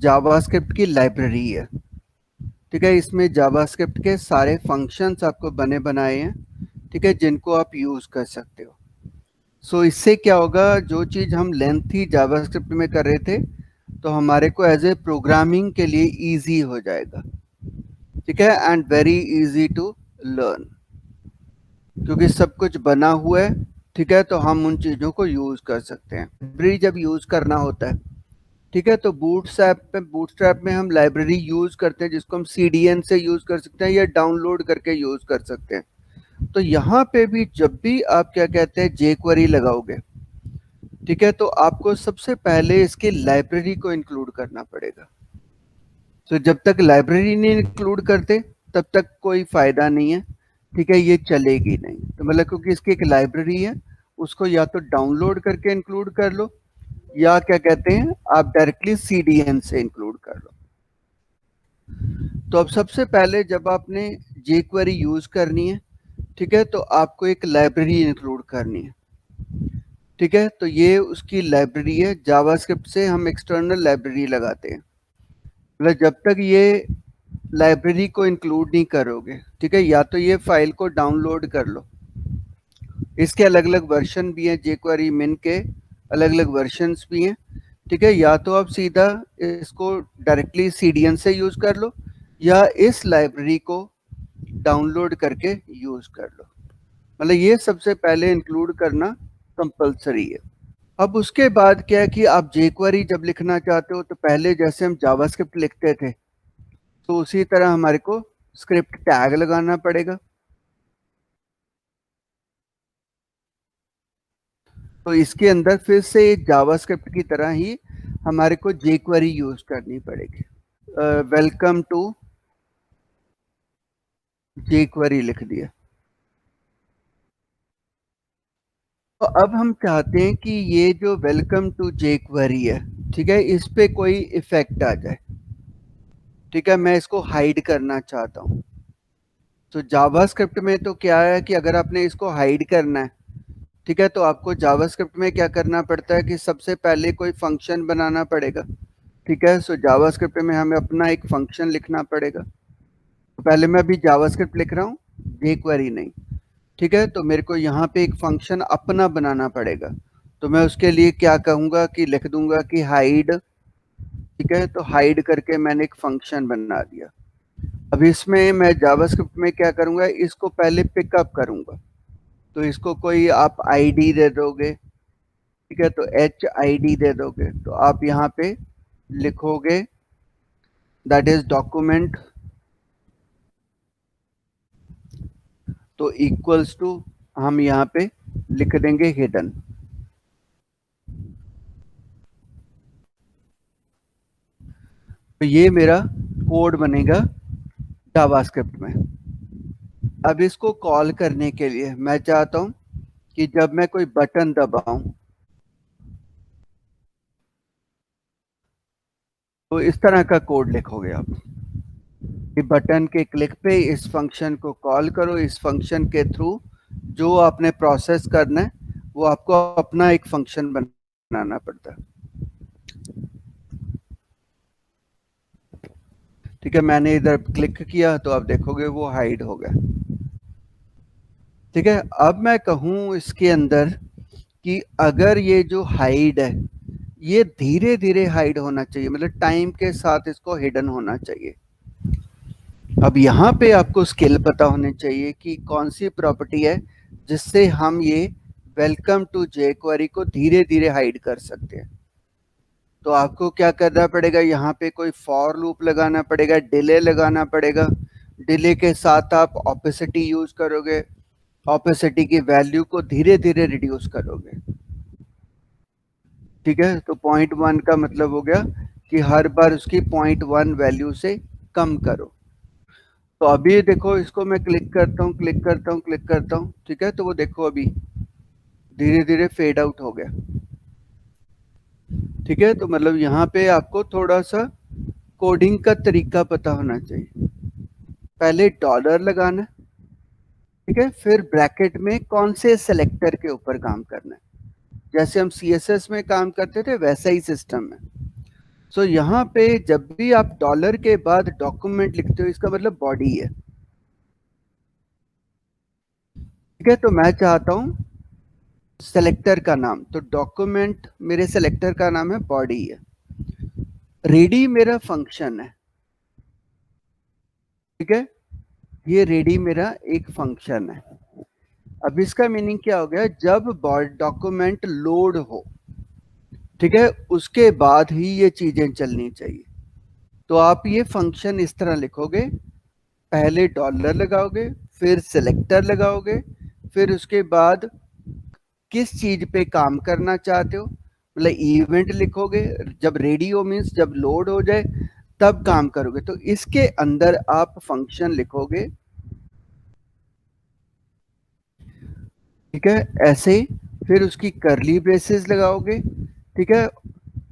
JavaScript की library है। ठीक है, इसमें जावास्क्रिप्ट के सारे फंक्शंस आपको बने बनाए हैं, ठीक है, जिनको आप यूज़ कर सकते हो। सो इससे क्या होगा, जो चीज़ हम लेंथी जावास्क्रिप्ट में कर रहे थे तो हमारे को एज ए प्रोग्रामिंग के लिए इजी हो जाएगा। ठीक है, and very easy to learn, क्योंकि सब कुछ बना हुआ है। ठीक है, तो हम उन चीज़ों को यूज़ कर सकते हैं। लाइब्रेरी जब यूज़ करना होता है, ठीक है, तो बूटस्ट्रैप में हम लाइब्रेरी यूज़ करते हैं, जिसको हम CDN से यूज़ कर सकते हैं या डाउनलोड करके यूज़ कर सकते हैं। तो यहाँ पे भी जब भी आप क्या कहते हैं jQuery लगाओगे, ठीक है, तो आपको सबसे पहले इसकी लाइब्रेरी को इंक्लूड करना पड़ेगा। तो जब तक लाइब्रेरी नहीं इंक्लूड करते तब तक कोई फायदा नहीं है। ठीक है, ये चलेगी नहीं। तो मतलब क्योंकि इसकी एक लाइब्रेरी है, उसको या तो डाउनलोड करके इंक्लूड कर लो या क्या कहते हैं आप डायरेक्टली CDN से इंक्लूड कर लो। तो अब सबसे पहले जब आपने jQuery यूज करनी है, ठीक है, तो आपको एक लाइब्रेरी इंक्लूड करनी है। ठीक है, तो ये उसकी लाइब्रेरी है। जावास्क्रिप्ट से हम एक्सटर्नल लाइब्रेरी लगाते हैं। मतलब जब तक ये लाइब्रेरी को इंक्लूड नहीं करोगे, ठीक है, या तो ये फाइल को डाउनलोड कर लो। इसके अलग अलग वर्जन भी हैं, jQuery min के अलग अलग वर्जन्स भी हैं। ठीक है, या तो आप सीधा इसको डायरेक्टली CDN से यूज कर लो या इस लाइब्रेरी को डाउनलोड करके यूज कर लो। मतलब ये सबसे पहले इंक्लूड करना कंपलसरी है। अब उसके बाद क्या है कि आप jQuery जब लिखना चाहते हो तो पहले जैसे हम जावास्क्रिप्ट लिखते थे तो उसी तरह हमारे को स्क्रिप्ट टैग लगाना पड़ेगा। तो इसके अंदर फिर से जावास्क्रिप्ट की तरह ही हमारे को jQuery यूज करनी पड़ेगी। वेलकम टू jQuery लिख दिया। तो अब हम चाहते हैं कि ये जो वेलकम टू jQuery है, ठीक है, इस पे कोई इफेक्ट आ जाए। ठीक है, मैं इसको हाइड करना चाहता हूँ। तो जावास्क्रिप्ट में तो क्या है कि अगर आपने इसको हाइड करना है, ठीक है, तो आपको जावास्क्रिप्ट में क्या करना पड़ता है कि सबसे पहले कोई फंक्शन बनाना पड़ेगा। ठीक है, सो जावास्क्रिप्ट में हमें अपना एक फंक्शन लिखना पड़ेगा। तो पहले मैं अभी जावास्क्रिप्ट लिख रहा हूँ, jQuery नहीं। ठीक है, तो मेरे को यहाँ पे एक फंक्शन अपना बनाना पड़ेगा। तो मैं उसके लिए क्या कहूँगा कि लिख दूंगा कि हाइड। ठीक है, तो हाइड करके मैंने एक फंक्शन बना दिया। अब इसमें मैं जावास्क्रिप्ट में क्या करूँगा, इसको पहले पिकअप करूँगा। तो इसको कोई आप ID दे दोगे। ठीक है, तो HID दे दोगे। तो आप यहाँ पे लिखोगे दैट इज डॉक्यूमेंट, तो इक्वल्स टू हम यहाँ पे लिख देंगे हिडन। तो ये मेरा कोड बनेगा जावास्क्रिप्ट में। अब इसको कॉल करने के लिए मैं चाहता हूं कि जब मैं कोई बटन दबाऊं तो इस तरह का कोड लिखोगे आप कि बटन के क्लिक पे इस फंक्शन को कॉल करो। इस फंक्शन के थ्रू जो आपने प्रोसेस करना है वो आपको अपना एक फंक्शन बनाना पड़ता है। ठीक है, मैंने इधर क्लिक किया तो आप देखोगे वो हाइड हो गया। ठीक है, अब मैं कहूँ इसके अंदर कि अगर ये जो हाइड है ये धीरे धीरे हाइड होना चाहिए, मतलब टाइम के साथ इसको हिडन होना चाहिए। अब यहाँ पे आपको स्किल पता होने चाहिए कि कौन सी प्रॉपर्टी है जिससे हम ये वेलकम टू jQuery को धीरे धीरे हाइड कर सकते हैं। तो आपको क्या करना पड़ेगा, यहाँ पे कोई फॉर लूप लगाना पड़ेगा, डिले लगाना पड़ेगा। डिले के साथ आप ऑपेसिटी यूज करोगे, ऑपेसिटी की वैल्यू को धीरे धीरे रिड्यूस करोगे। ठीक है, तो 0.1 का मतलब हो गया कि हर बार उसकी 0.1 वैल्यू से कम करो। तो अभी देखो इसको मैं क्लिक करता हूँ, क्लिक करता हूँ, क्लिक करता हूँ। ठीक है, तो वो देखो अभी धीरे धीरे फेड आउट हो गया। ठीक है, तो मतलब यहाँ पे आपको थोड़ा सा कोडिंग का तरीका पता होना चाहिए। पहले डॉलर लगाना, ठीक है, फिर ब्रैकेट में कौन से सेलेक्टर के ऊपर काम करना है। जैसे हम CSS में काम करते थे वैसा ही सिस्टम है। सो यहाँ पे जब भी आप डॉलर के बाद डॉक्यूमेंट लिखते हो, इसका मतलब बॉडी है। ठीक है, तो मैं चाहता हूं सेलेक्टर का नाम, तो डॉक्यूमेंट मेरे सेलेक्टर का नाम है बॉडी है। रेडी मेरा फंक्शन है। ठीक है, ये रेडी मेरा एक फंक्शन है। अब इसका मीनिंग क्या हो गया, जब डॉक्यूमेंट लोड हो, ठीक है, उसके बाद ही ये चीजें चलनी चाहिए। तो आप ये फंक्शन इस तरह लिखोगे, पहले डॉलर लगाओगे, फिर सिलेक्टर लगाओगे, फिर उसके बाद किस चीज पे काम करना चाहते हो, मतलब इवेंट लिखोगे। जब रेडी हो मीन्स जब लोड हो जाए तब काम करोगे, तो इसके अंदर आप फंक्शन लिखोगे। ठीक है, ऐसे ही फिर उसकी करली ब्रेसेस लगाओगे। ठीक है,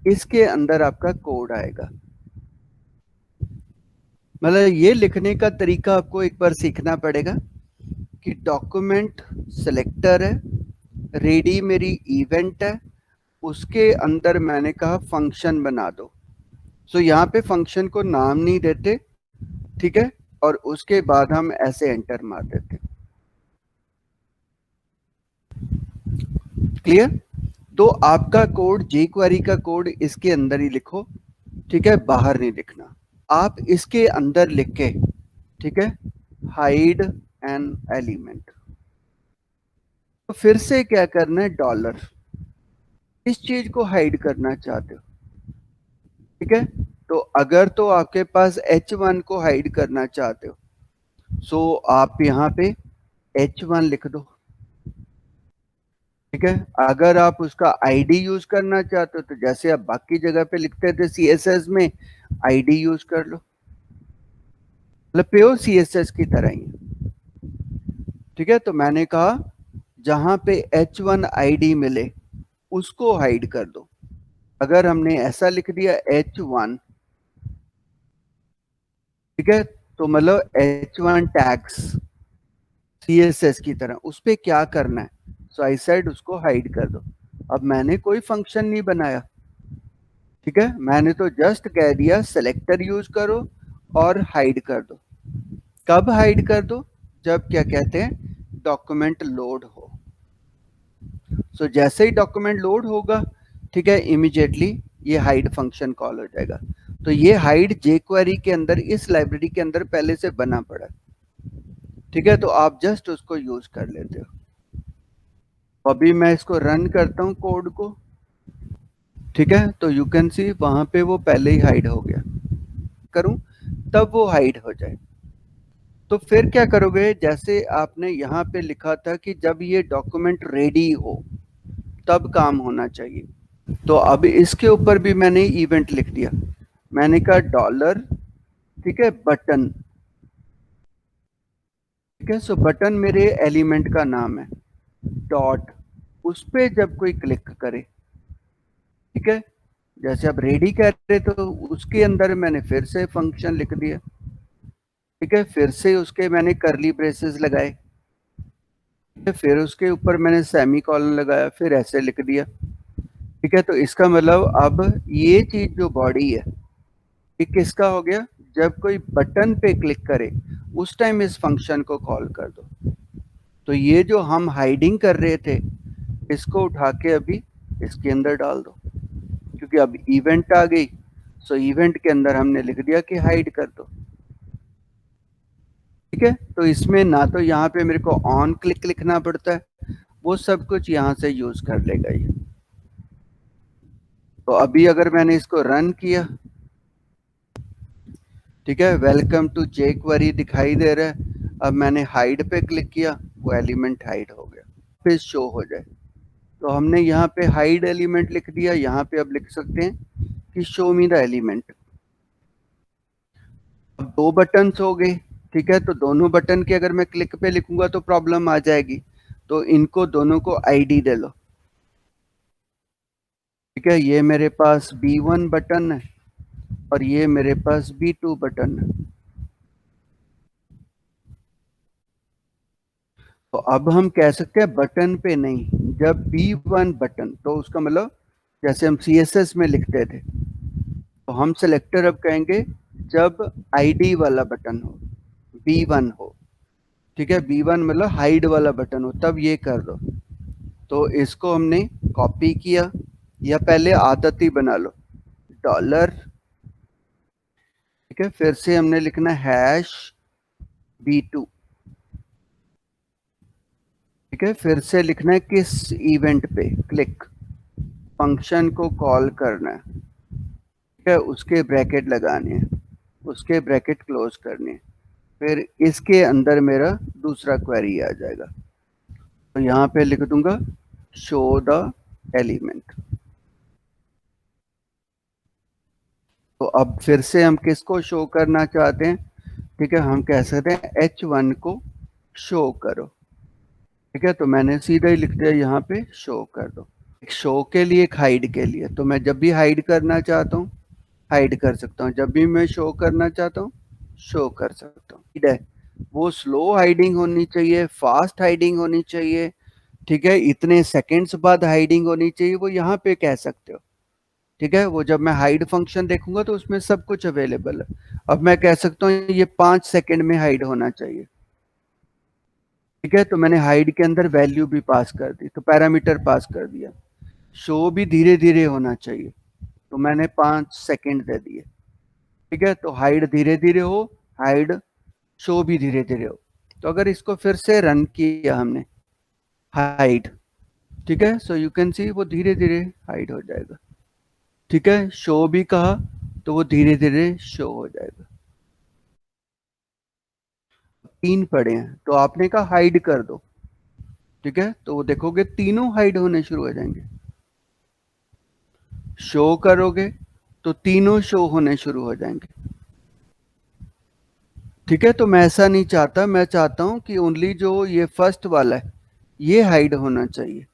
इसके अंदर आपका कोड आएगा। मतलब ये लिखने का तरीका आपको एक बार सीखना पड़ेगा कि डॉक्यूमेंट सिलेक्टर है, रेडी मेरी इवेंट है, उसके अंदर मैंने कहा फंक्शन बना दो। सो यहाँ पे फंक्शन को नाम नहीं देते। ठीक है, और उसके बाद हम ऐसे एंटर मार देते। क्लियर? तो आपका कोड, jQuery का कोड इसके अंदर ही लिखो। ठीक है, बाहर नहीं लिखना। आप इसके अंदर लिख के, ठीक है, हाइड एन एलिमेंट। तो फिर से क्या करना है, डॉलर, इस चीज को हाइड करना चाहते हो। ठीक है, तो अगर तो आपके पास H1 को हाइड करना चाहते हो, सो आप यहाँ पे H1 लिख दो। ठीक है, अगर आप उसका आईडी यूज करना चाहते हो, तो जैसे आप बाकी जगह पे लिखते थे सीएसएस में, आईडी यूज कर लो, मतलब प्योर सीएसएस की तरह ही। ठीक है, तो मैंने कहा जहां पे H1 आईडी मिले उसको हाइड कर दो। अगर हमने ऐसा लिख दिया H1, ठीक है, तो मतलब H1 टैग्स सीएसएस की तरह, उस पे क्या करना है, सो आई सेड उसको हाइड कर दो। अब मैंने कोई फंक्शन नहीं बनाया। ठीक है, मैंने तो जस्ट कह दिया सेलेक्टर यूज करो और हाइड कर दो। कब हाइड कर दो, जब क्या कहते हैं, डॉक्यूमेंट लोड हो। सो जैसे ही डॉक्यूमेंट लोड होगा, ठीक है, इमीडिएटली ये हाइड फंक्शन कॉल हो जाएगा। तो ये हाइड jQuery के अंदर, इस लाइब्रेरी के अंदर पहले से बना पड़ा। ठीक है, तो आप जस्ट उसको यूज कर लेते हो। अभी मैं इसको रन करता हूँ कोड को। ठीक है, तो यू कैन सी वहां पे वो पहले ही हाइड हो गया। करूं तब वो हाइड हो जाए। तो फिर क्या करोगे, जैसे आपने यहाँ पे लिखा था कि जब ये डॉक्यूमेंट रेडी हो तब काम होना चाहिए, तो अब इसके ऊपर भी मैंने इवेंट लिख दिया। मैंने कहा डॉलर, ठीक है, बटन। ठीक है, सो बटन मेरे एलिमेंट का नाम है, डॉट, उस पे जब कोई क्लिक करे, ठीक है, जैसे आप रेडी कह रहे तो उसके अंदर मैंने फिर से फंक्शन लिख दिया। ठीक है, फिर से उसके मैंने करली ब्रेसेस लगाए, फिर उसके ऊपर मैंने सेमी कॉलन लगाया, फिर ऐसे लिख दिया। ठीक है, तो इसका मतलब अब ये चीज जो बॉडी है, ये किसका हो गया, जब कोई बटन पे क्लिक करे उस टाइम इस फंक्शन को कॉल कर दो। तो ये जो हम हाइडिंग कर रहे थे, इसको उठा के अभी इसके अंदर डाल दो, क्योंकि अब इवेंट आ गई। सो इवेंट के अंदर हमने लिख दिया कि हाइड कर दो। ठीक है, तो इसमें ना तो यहाँ पे मेरे को ऑन क्लिक लिखना पड़ता है, वो सब कुछ यहाँ से यूज कर लेगा ये। तो अभी अगर मैंने इसको रन किया, ठीक है, वेलकम टू jQuery दिखाई दे रहा है। अब मैंने हाइड पे क्लिक किया, वो एलिमेंट हाइड हो गया, फिर शो हो जाए। तो हमने यहाँ पे हाइड एलिमेंट लिख दिया, यहाँ पे अब लिख सकते हैं कि शो मी द एलिमेंट। अब दो बटन हो गए। ठीक है, तो दोनों बटन के अगर मैं क्लिक पे लिखूंगा तो प्रॉब्लम आ जाएगी, तो इनको दोनों को आईडी दे लो। ठीक है, ये मेरे पास B1 बटन है और ये मेरे पास B2 बटन है। तो अब हम कह सकते हैं बटन पे नहीं, जब B1 बटन, तो उसका मतलब जैसे हम CSS में लिखते थे, तो हम सेलेक्टर अब कहेंगे जब आईडी वाला बटन हो, B1 हो, ठीक है, B1 मतलब हाइड वाला बटन हो, तब ये कर दो। तो इसको हमने कॉपी किया, या पहले आदत ही बना लो, डॉलर, ठीक है, फिर से हमने लिखना हैश B2, ठीक है, फिर से लिखना है किस इवेंट पे क्लिक, फंक्शन को कॉल करना है, ठीक है, उसके ब्रैकेट लगाने हैं, उसके ब्रैकेट क्लोज करने हैं, फिर इसके अंदर मेरा दूसरा क्वेरी आ जाएगा। तो यहाँ पे लिख दूंगा शो द एलिमेंट। तो अब फिर से हम किसको शो करना चाहते हैं, ठीक है, हम कह सकते हैं H1 को शो करो, ठीक है, तो मैंने सीधा ही लिख दिया यहाँ पे शो कर दो। एक शो के लिए, एक हाइड के लिए, तो मैं जब भी हाइड करना चाहता हूँ हाइड कर सकता हूँ, जब भी मैं शो करना चाहता हूँ शो कर सकता हूँ, ठीक है। वो स्लो हाइडिंग होनी चाहिए, फास्ट हाइडिंग होनी चाहिए, ठीक है, इतने सेकंड्स बाद हाइडिंग होनी चाहिए, वो यहाँ पे कह सकते हो, ठीक है। वो जब मैं हाइड फंक्शन देखूंगा तो उसमें सब कुछ अवेलेबल है। अब मैं कह सकता हूँ ये 5 सेकंड में हाइड होना चाहिए, ठीक है, तो मैंने हाइड के अंदर वैल्यू भी पास कर दी, तो पैरामीटर पास कर दिया। शो भी धीरे धीरे होना चाहिए, तो मैंने 5 सेकंड दे दिए, ठीक है, तो हाइड धीरे धीरे हो, हाइड शो भी धीरे धीरे हो। तो अगर इसको फिर से रन किया हमने, हाइड, ठीक है, सो यू कैन सी वो धीरे धीरे हाइड हो जाएगा, ठीक है, शो भी कहा तो वो धीरे धीरे शो हो जाएगा। 3 पड़े हैं तो आपने कहा हाइड कर दो, ठीक है, तो वो देखोगे तीनों हाइड होने शुरू हो जाएंगे। शो करोगे तो तीनों शो होने शुरू हो जाएंगे, ठीक है। तो मैं ऐसा नहीं चाहता, मैं चाहता हूं कि ओनली जो ये फर्स्ट वाला है ये हाइड होना चाहिए।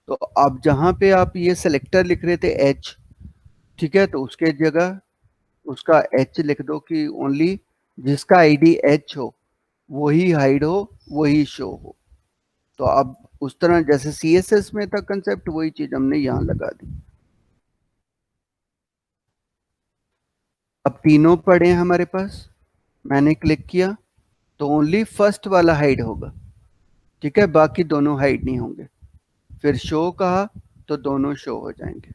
तो अब जहां पे आप ये सेलेक्टर लिख रहे थे एच, ठीक है, तो उसके जगह उसका एच लिख दो कि ओनली जिसका आईडी एच हो वही हाइड हो, वही शो हो। तो अब उस तरह जैसे CSS में था कंसेप्ट, वही चीज हमने यहाँ लगा दी। अब तीनों पड़े हैं हमारे पास, मैंने क्लिक किया तो ओनली फर्स्ट वाला हाइड होगा, ठीक है, बाकी दोनों हाइड नहीं होंगे। फिर शो कहा तो दोनों शो हो जाएंगे,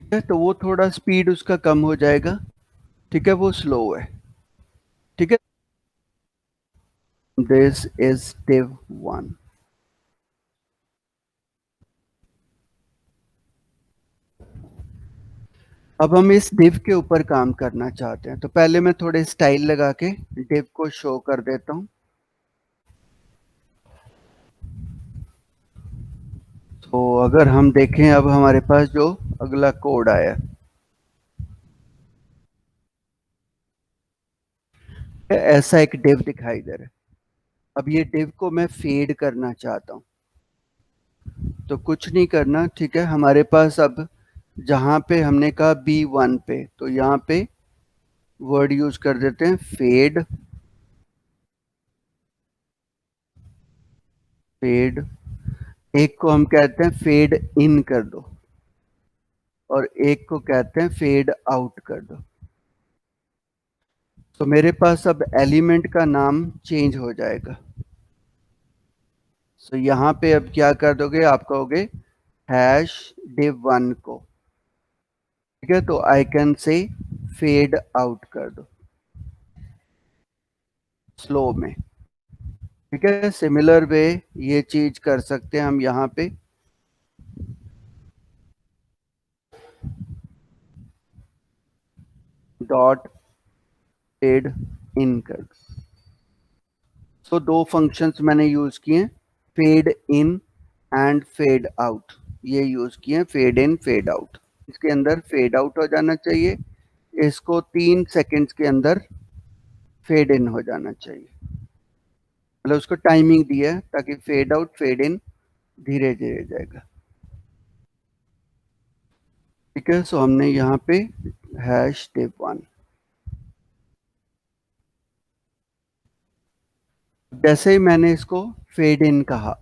ठीक है, तो वो थोड़ा स्पीड उसका कम हो जाएगा, ठीक है, वो स्लो है, ठीक है। This is div1। अब हम इस div के ऊपर काम करना चाहते हैं, तो पहले मैं थोड़े स्टाइल लगा के div को शो कर देता हूं। तो अगर हम देखें अब हमारे पास जो अगला कोड आया है, ऐसा एक div दिखाई दे रहा है। अब ये div को मैं फेड करना चाहता हूं, तो कुछ नहीं करना, ठीक है, हमारे पास अब जहां पे हमने कहा B1 पे, तो यहाँ पे वर्ड यूज कर देते हैं फेड, फेड, एक को हम कहते हैं फेड इन कर दो, और एक को कहते हैं फेड आउट कर दो। तो मेरे पास अब एलिमेंट का नाम चेंज हो जाएगा। सो यहाँ पे अब क्या कर दोगे, आप कहोगे हैश div1 को, ठीक है, तो I can say fade out कर दो स्लो में, ठीक है। सिमिलर वे ये चीज कर सकते हैं हम यहाँ पे, डॉट फेड इन कर दो। सो दो फंक्शंस मैंने यूज किए हैं, fade in and fade out, ये यूज किए हैं, फेड इन फेड आउट। इसके अंदर फेड आउट हो जाना चाहिए, इसको 3 सेकंड्स के अंदर फेड इन हो जाना चाहिए, मतलब उसको टाइमिंग दी है ताकि फेड आउट फेड इन धीरे धीरे जाएगा, ठीक है। सो हमने यहाँ पे हैश div1, जैसे ही मैंने इसको फेड इन कहा,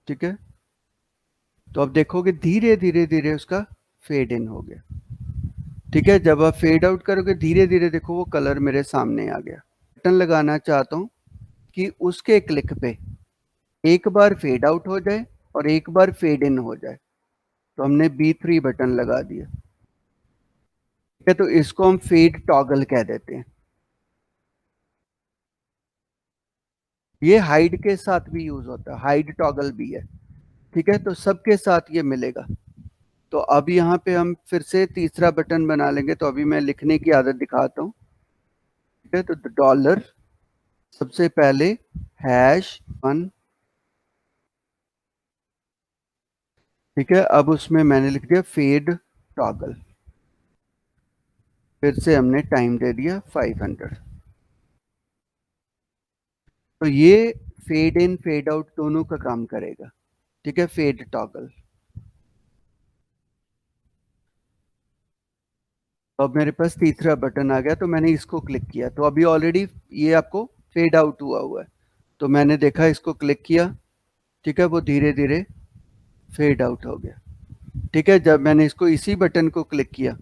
ठीक है, तो अब देखोगे धीरे धीरे धीरे उसका फेड इन हो गया। ठीक है, जब आप फेड आउट करोगे धीरे धीरे देखो वो कलर मेरे सामने आ गया। बटन लगाना चाहता हूँ कि उसके क्लिक पे एक बार फेड आउट हो जाए और एक बार फेड इन हो जाए, तो हमने B3 बटन लगा दिया। ठीक है, तो इसको हम फेड टॉगल कह देते हैं। ये हाइड के साथ भी यूज होता है, हाइड टॉगल भी है। ठीक है, तो सबके साथ ये मिलेगा। तो अब यहाँ पे हम फिर से तीसरा बटन बना लेंगे, तो अभी मैं लिखने की आदत दिखाता हूँ। ठीक है, तो डॉलर, सबसे पहले #1। ठीक है, अब उसमें मैंने लिख दिया फेड टॉगल, फिर से हमने टाइम दे दिया 500। तो ये फेड इन फेड आउट दोनों का काम करेगा। ठीक है, फेड टॉगल। अब मेरे पास तीसरा बटन आ गया, तो मैंने इसको क्लिक किया, तो अभी ऑलरेडी ये आपको फेड आउट हुआ है। तो मैंने देखा, इसको क्लिक किया, ठीक है, वो धीरे धीरे फेड आउट हो गया। ठीक है, जब मैंने इसको इसी बटन को क्लिक किया,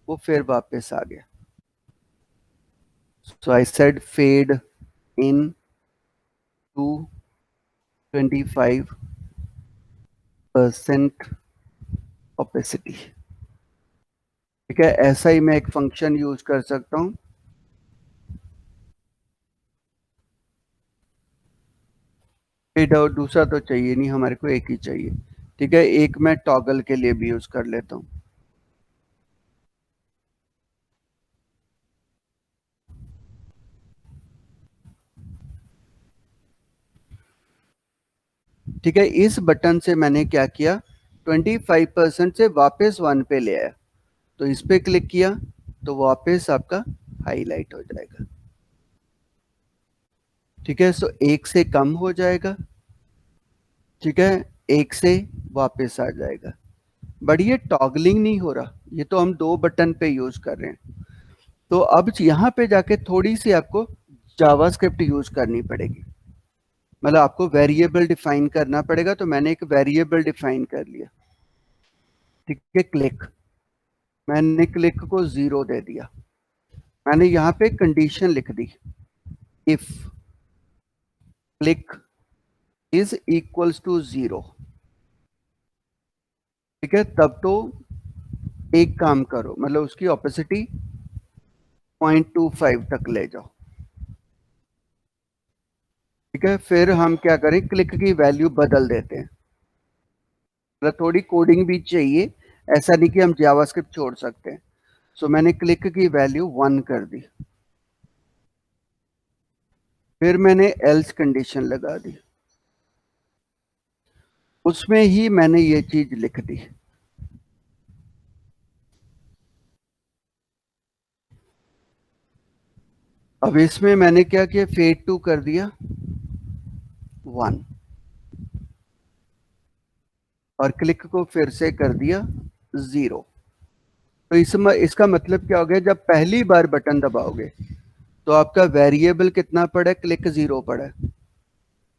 वो फिर वापस आ गया। So I said fade in to 25% opacity. ठीक है, ऐसा ही मैं एक फंक्शन यूज कर सकता हूँ। फेड आउट दूसरा तो चाहिए नहीं, हमारे को एक ही चाहिए। ठीक है, एक मैं टॉगल के लिए भी यूज कर लेता हूँ। ठीक है, इस बटन से मैंने क्या किया, 25% से वापस 1 पे ले आया। तो इस पे क्लिक किया तो वापस आपका हाईलाइट हो जाएगा। ठीक है, सो एक से कम हो जाएगा। ठीक है, एक से वापस आ जाएगा। बट ये टॉगलिंग नहीं हो रहा, ये तो हम 2 बटन पे यूज कर रहे हैं। तो अब यहाँ पे जाके थोड़ी सी आपको जावास्क्रिप्ट यूज करनी पड़ेगी, मतलब आपको वेरिएबल डिफाइन करना पड़ेगा। तो मैंने एक वेरिएबल डिफाइन कर लिया। ठीक है, क्लिक, मैंने क्लिक को 0 दे दिया। मैंने यहाँ पे कंडीशन लिख दी, if click is equals to 0। ठीक है, तब तो एक काम करो, मतलब उसकी ऑपेसिटी 0.25 तक ले जाओ। ठीक है, फिर हम क्या करें, क्लिक की वैल्यू बदल देते हैं। मतलब थोड़ी कोडिंग भी चाहिए, ऐसा नहीं कि हम जावास्क्रिप्ट छोड़ सकते हैं। सो मैंने क्लिक की वैल्यू 1 कर दी। फिर मैंने एल्स कंडीशन लगा दी, उसमें ही मैंने ये चीज लिख दी। अब इसमें मैंने क्या किया, फेड टू कर दिया 1 और क्लिक को फिर से कर दिया 0। तो इसका मतलब क्या हो गया, जब पहली बार बटन दबाओगे तो आपका वेरिएबल कितना पड़ा है, क्लिक 0 पड़ा है।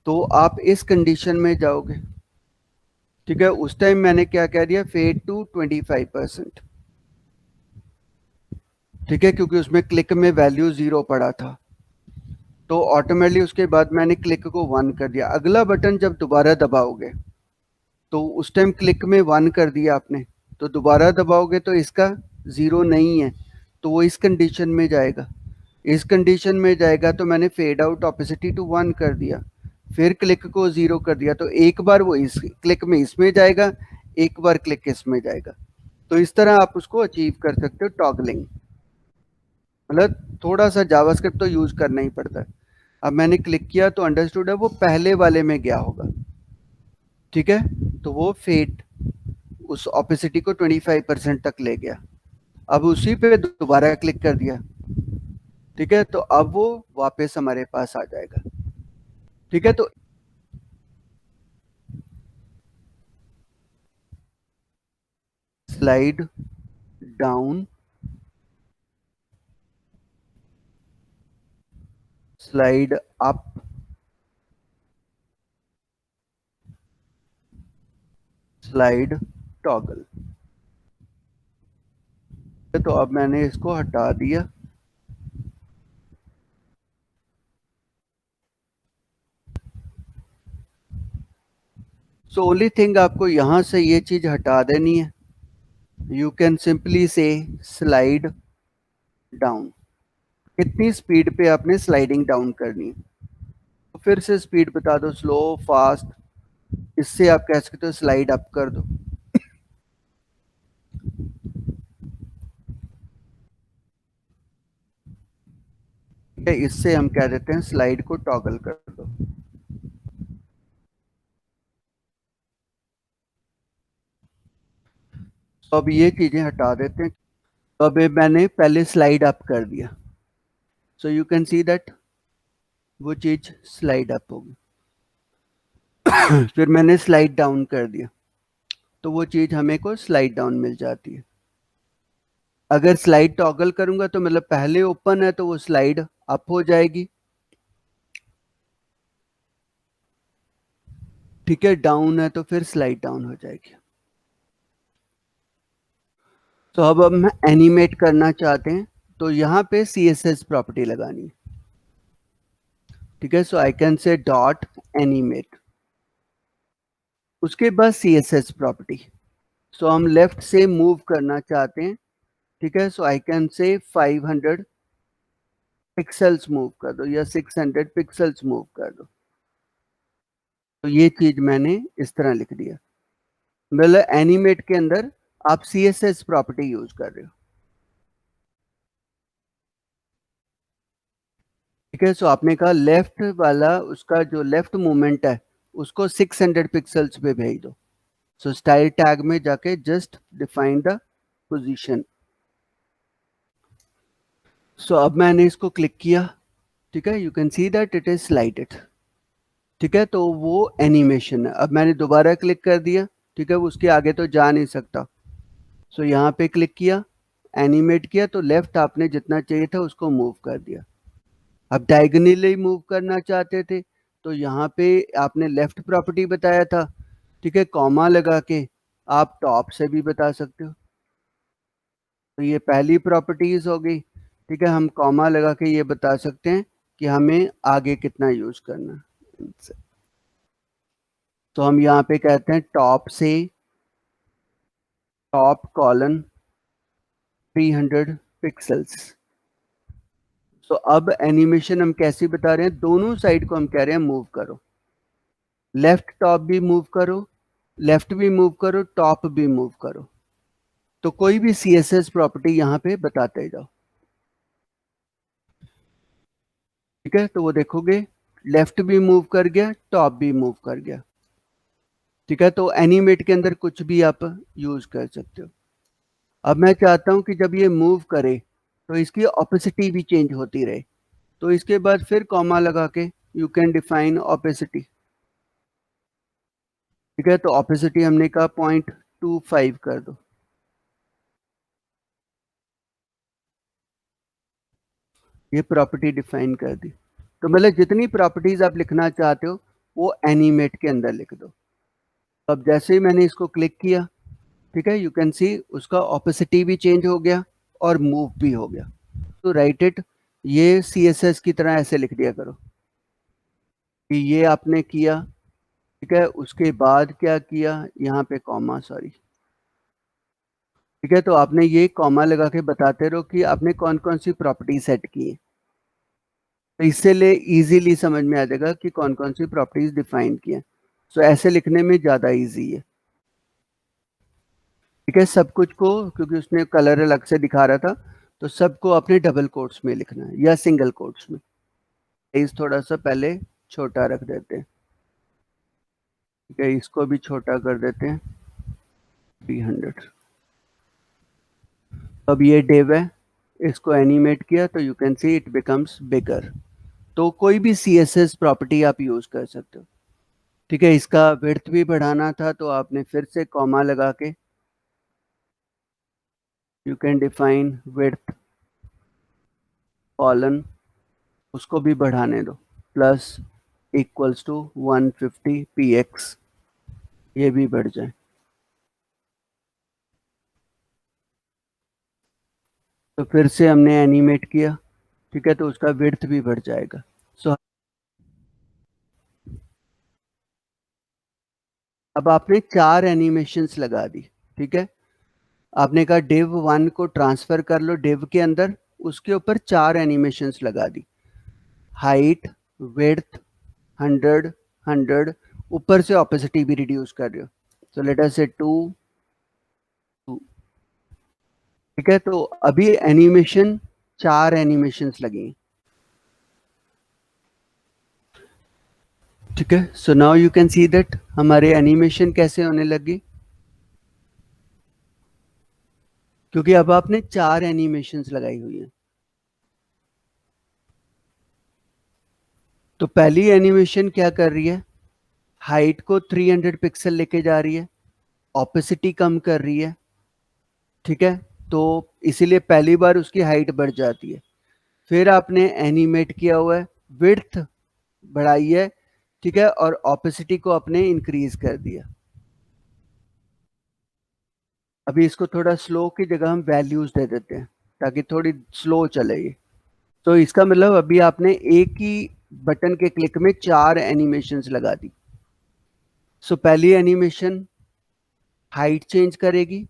तो आप इस कंडीशन में जाओगे। ठीक है, उस टाइम मैंने क्या कह दिया, फेड टू 25%। ठीक है, क्योंकि उसमें क्लिक में वैल्यू 0 पड़ा था, तो ऑटोमेटिकली उसके बाद मैंने क्लिक को 1 कर दिया। अगला बटन जब दोबारा दबाओगे, तो उस टाइम क्लिक में 1 कर दिया आपने, तो दोबारा दबाओगे तो इसका 0 नहीं है, तो वो इस कंडीशन में जाएगा। इस कंडीशन में जाएगा तो मैंने फेड आउट ऑपेसिटी टू 1 कर दिया, फिर क्लिक को 0 कर दिया, तो एक बार वो इस क्लिक में इसमें जाएगा, एक बार क्लिक इसमें जाएगा। तो इस तरह आप उसको अचीव कर सकते हो टॉगलिंग। मतलब थोड़ा सा जावास्क्रिप्ट तो यूज करना ही पड़ता है। अब मैंने क्लिक किया तो अंडरस्टूड है, वो पहले वाले में गया होगा। ठीक है, तो वो फेड उस ऑपेसिटी को 25% तक ले गया। अब उसी पे दोबारा क्लिक कर दिया। ठीक है, तो अब वो वापस हमारे पास आ जाएगा। ठीक है, तो slide down slide up, slide toggle. तो अब मैंने इसको हटा दिया। सो ओनली थिंग आपको यहां से ये चीज हटा देनी है। यू कैन सिंपली से स्लाइड डाउन। कितनी स्पीड पे आपने स्लाइडिंग डाउन करनी है, तो फिर से स्पीड बता दो, स्लो, फास्ट। इससे आप कह सकते हो स्लाइड अप कर दो। ठीक है, इससे हम कह देते हैं स्लाइड को टॉगल कर दो। तो अब ये चीजें हटा देते हैं। तो अब मैंने पहले स्लाइड अप कर दिया, so you can see that वो चीज स्लाइड अप होगी। फिर मैंने स्लाइड डाउन कर दिया, तो वो चीज हमें को स्लाइड डाउन मिल जाती है। अगर स्लाइड टॉगल करूंगा तो मतलब पहले ओपन है तो वो स्लाइड अप हो जाएगी। ठीक है, डाउन है तो फिर स्लाइड डाउन हो जाएगी। तो अब हम एनिमेट करना चाहते हैं, तो यहाँ पे CSS प्रॉपर्टी लगानी है। ठीक है, so I can say dot animate, उसके बाद CSS प्रॉपर्टी। सो हम लेफ्ट से मूव करना चाहते हैं। ठीक है, सो आई कैन से 500 पिक्सल्स मूव कर दो या 600 पिक्सल्स मूव कर दो। तो ये चीज मैंने इस तरह लिख दिया। मतलब एनिमेट के अंदर आप CSS प्रॉपर्टी यूज कर रहे हो। ठीक है, सो आपने कहा लेफ्ट वाला, उसका जो लेफ्ट मूवमेंट है उसको 600 पिक्सल्स पे भेज दो। सो स्टाइल टैग में जाके जस्ट डिफाइन द पोजीशन। सो अब मैंने इसको क्लिक किया। ठीक है, you can see that it is slided. ठीक है, तो वो एनिमेशन है। अब मैंने दोबारा क्लिक कर दिया। ठीक है, उसके आगे तो जा नहीं सकता। सो यहाँ पे क्लिक किया, एनिमेट किया, तो लेफ्ट आपने जितना चाहिए था उसको मूव कर दिया। अब डायगोनली मूव करना चाहते थे, तो यहाँ पे आपने लेफ्ट प्रॉपर्टी बताया था। ठीक है, कॉमा लगा के आप टॉप से भी बता सकते हो। तो ये पहली प्रॉपर्टीज हो गई। ठीक है, हम कॉमा लगा के ये बता सकते हैं कि हमें आगे कितना यूज करना है। तो हम यहाँ पे कहते हैं टॉप से टॉप कॉलन 300 पिक्सल्स। तो अब एनिमेशन हम कैसे बता रहे हैं, दोनों साइड को हम कह रहे हैं मूव करो। लेफ्ट टॉप भी मूव करो, लेफ्ट भी मूव करो, टॉप भी मूव करो। तो कोई भी CSS प्रॉपर्टी यहाँ पे बताते जाओ। ठीक है, तो वो देखोगे लेफ्ट भी मूव कर गया, टॉप भी मूव कर गया। ठीक है, तो एनिमेट के अंदर कुछ भी आप यूज कर सकते हो। अब मैं चाहता हूं कि जब ये मूव करे तो इसकी ऑपेसिटी भी चेंज होती रहे। तो इसके बाद फिर कॉमा लगा के यू कैन डिफाइन ऑपेसिटी। ठीक है, तो ऑपेसिटी हमने कहा 0.25 कर दो। ये प्रॉपर्टी डिफाइन कर दी। तो मतलब जितनी प्रॉपर्टीज आप लिखना चाहते हो वो एनिमेट के अंदर लिख दो। अब जैसे ही मैंने इसको क्लिक किया, ठीक है, यू कैन सी उसका ऑपोसिटी भी चेंज हो गया और मूव भी हो गया। तो राइट इट, ये CSS की तरह ऐसे लिख दिया करो कि ये आपने किया। ठीक है, उसके बाद क्या किया, यहाँ पे कॉमा, सॉरी। ठीक है, तो आपने ये कॉमा लगा के बताते रहो कि आपने कौन कौन सी प्रॉपर्टी सेट की है। तो इससे ले इजीली समझ में आ जाएगा कि कौन कौन सी प्रॉपर्टीज डिफाइन की है। सो ऐसे लिखने में ज़्यादा इजी है। ठीक है, सब कुछ को, क्योंकि उसने कलर अलग से दिखा रहा था, तो सबको अपने डबल कोट्स में लिखना है या सिंगल कोट्स में। साइज थोड़ा सा पहले छोटा रख देते हैं। ठीक है, इसको भी छोटा कर देते हैं 300। अब ये डिव है, इसको एनिमेट किया तो you can see it becomes bigger. तो कोई भी CSS प्रॉपर्टी आप यूज कर सकते हो। ठीक है, इसका विड्थ भी बढ़ाना था तो आपने फिर से कॉमा लगा के you can define width colon उसको भी बढ़ाने दो, प्लस इक्वल्स टू 150 px, ये भी बढ़ जाए। तो फिर से हमने एनिमेट किया, ठीक है, तो उसका विड्थ भी बढ़ जाएगा। सो अब आपने 4 एनिमेशंस लगा दी, ठीक है। आपने कहा div 1 को ट्रांसफर कर लो div के अंदर, उसके ऊपर 4 एनिमेशंस लगा दी, हाइट, विड्थ, 100, 100, ऊपर से ऑपेसिटी भी रिड्यूस कर रहे हो। सो लेट अस से 2, 2, ठीक है। तो अभी एनिमेशन 4 एनिमेशंस लगी, ठीक है। So now you can see that हमारे एनिमेशन कैसे होने लगी, क्योंकि अब आपने 4 एनिमेशंस लगाई हुई हैं। तो पहली एनिमेशन क्या कर रही है, हाइट को 300 पिक्सल लेके जा रही है, ऑपेसिटी कम कर रही है, ठीक है। तो इसीलिए पहली बार उसकी हाइट बढ़ जाती है। फिर आपने एनिमेट किया हुआ है, विड्थ बढ़ाई है, ठीक है, और ऑपेसिटी को आपने इंक्रीज कर दिया। अभी इसको थोड़ा स्लो की जगह हम वैल्यूज दे देते हैं ताकि थोड़ी स्लो चले ये। तो इसका मतलब अभी आपने एक ही बटन के क्लिक में 4 एनिमेशंस लगा दी। सो पहली एनिमेशन हाइट चेंज करेगी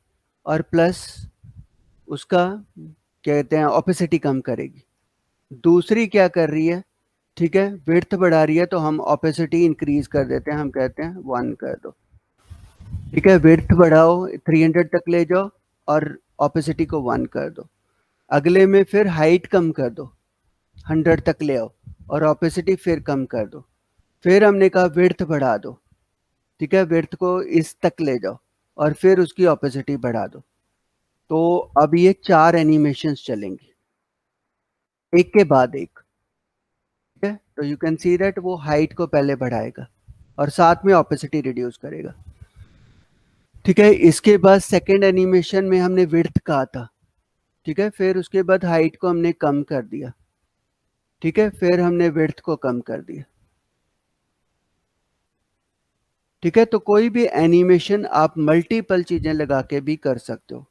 और प्लस उसका क्या कहते हैं ऑपेसिटी कम करेगी। दूसरी क्या कर रही है, ठीक है, विड्थ बढ़ा रही है, तो हम ऑपेसिटी इंक्रीज कर देते हैं, हम कहते हैं 1 कर दो, ठीक है। विड्थ बढ़ाओ 300 तक ले जाओ और ऑपेसिटी को 1 कर दो। अगले में फिर हाइट कम कर दो, 100 तक ले आओ और ऑपेसिटी फिर कम कर दो। फिर हमने कहा विड्थ बढ़ा दो, ठीक है, विड्थ को इस तक ले जाओ और फिर उसकी ऑपेसिटी बढ़ा दो। तो अब ये 4 एनिमेशंस चलेंगी, एक के बाद एक, ठीक है। तो यू कैन सी दैट वो हाइट को पहले बढ़ाएगा और साथ में ऑपेसिटी रिड्यूस करेगा, ठीक है। इसके बाद सेकेंड एनिमेशन में हमने विड्थ कहा था, ठीक है, फिर उसके बाद हाइट को हमने कम कर दिया, ठीक है, फिर हमने विड्थ को कम कर दिया, ठीक है। तो कोई भी एनिमेशन आप मल्टीपल चीजें लगा के भी कर सकते हो।